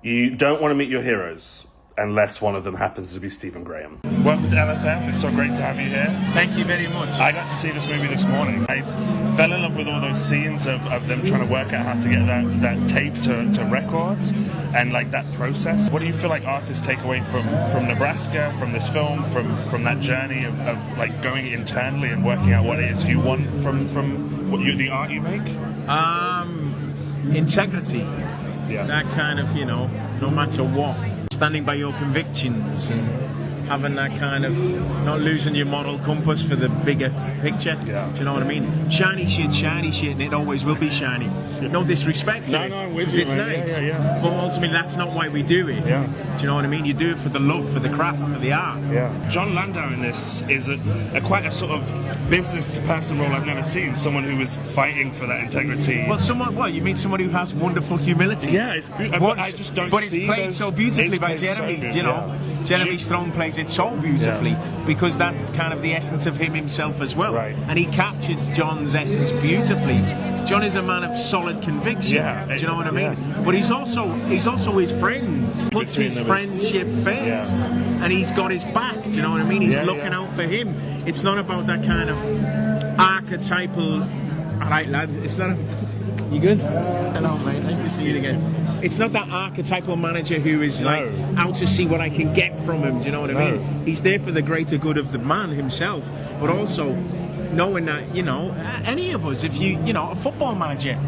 You don't want to meet your heroes unless one of them happens to be Stephen Graham. Welcome to LFF. It's so great to have you here. Thank you very much. I got to see this movie this morning. I fell in love with all those scenes of them trying to work out how to get that tape to records and like that process. What do you feel like artists take away from Nebraska, from this film, from that journey of like going internally and working out what it is you want from the art you make? Integrity. Yeah. That kind of, no matter what, standing by your convictions and having that kind of not losing your moral compass for the bigger picture. Yeah. Do you know what I mean? Shiny shit, and it always will be shiny. No disrespect to it. No, I'm with because you, it's man. nice. Yeah. But ultimately, that's not why we do it. Yeah. Do you know what I mean? You do it for the love, for the craft, for the art. Yeah. John Landau in this is quite a sort of business person role I've never seen. Someone who is fighting for that integrity. Well, you mean somebody who has wonderful humility? Yeah, it's beautiful. I just don't But see it's played those, so beautifully by Jeremy. Jeremy Strong plays it so beautifully because that's kind of the essence of him himself as well. Right. And he captured John's essence beautifully. John is a man of solid conviction. Yeah. Do you know what I mean? Yeah. But he's also his friend. He puts his friendship first, and he's got his back. Do you know what I mean? He's looking out for him. It's not about that kind of archetypal. All right, lad. It's not. You good? Hello, mate. Nice to see you again. It's not that archetypal manager who is like out to see what I can get from him. Do you know what I mean? He's there for the greater good of the man himself, but also knowing that any of us, if a football manager,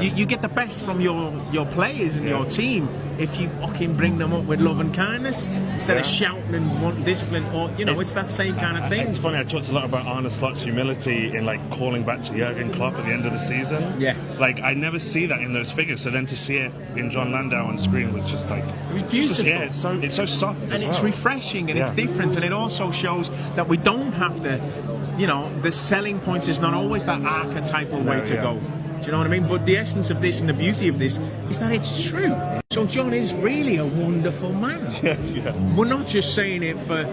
you get the best from your players and your team if you fucking bring them up with love and kindness instead of shouting and wanting discipline, or it's that same kind of thing. It's funny, I talked a lot about Arne Slot's humility in like calling back to Jurgen Klopp at the end of the season. Yeah. Like I never see that in those figures, so then to see it in John Landau on screen was just like it was beautiful. It's so soft and it's refreshing and it's different, and it also shows that we don't have to the selling point is not always that archetypal way to go. Do you know what I mean? But the essence of this and the beauty of this is that it's true. So John is really a wonderful man. We're not just saying it for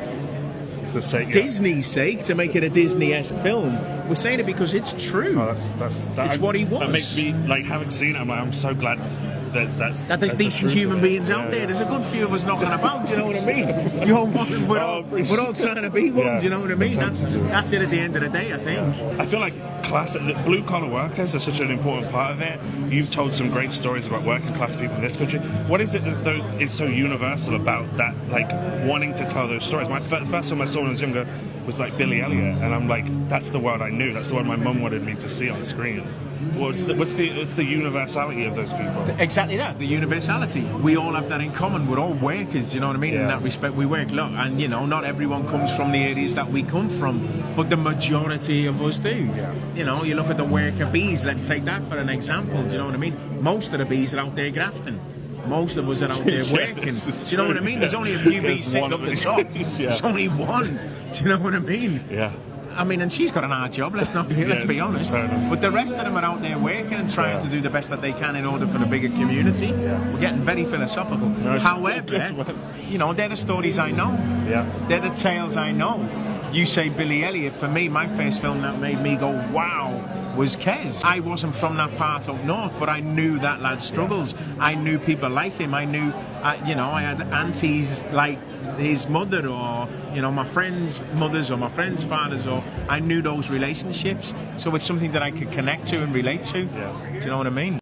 the sake, Disney's sake to make it a Disney-esque film. We're saying it because it's true. Oh, it's what he was. That makes me, like, having seen it, I'm so glad that there's decent human beings out there. There's a good few of us knocking about. Do you know what I mean? You're one, we're all trying to be one. Do you know what I mean? That's it at the end of the day, I think. I feel like blue collar workers are such an important part of it. You've told some great stories about working class people in this country. What is it that is so universal about that, like wanting to tell those stories? My first film I saw when I was younger was like Billy Elliot, and I'm like, that's the world I knew. That's the one my mum wanted me to see on screen. What's the universality of those people? Exactly that, the universality. We all have that in common. We're all workers, you know what I mean? In that respect, we work. Look, and not everyone comes from the areas that we come from, but the majority of us do. Yeah. You look at the worker bees. Let's take that for an example. Do you know what I mean? Most of the bees are out there grafting. Most of us are out there working. Do you know what I mean? There's only a few bees sitting up the top. There's only one. Do you know what I mean? Yeah. I mean, and she's got an hard job, let's be honest. But the rest of them are out there working and trying to do the best that they can in order for the bigger community. We're getting very philosophial. However, they're the stories I know. They're the tales I know. You say Billy Elliot. For me, my first film that made me go, wow, was Kes. I wasn't from that part up north, but I knew that lad's struggles. I knew people like him. I knew, I had aunties like his mother, or my friends' mothers, or my friends' fathers, or I knew those relationships. So it's something that I could connect to and relate to. Do you know what I mean?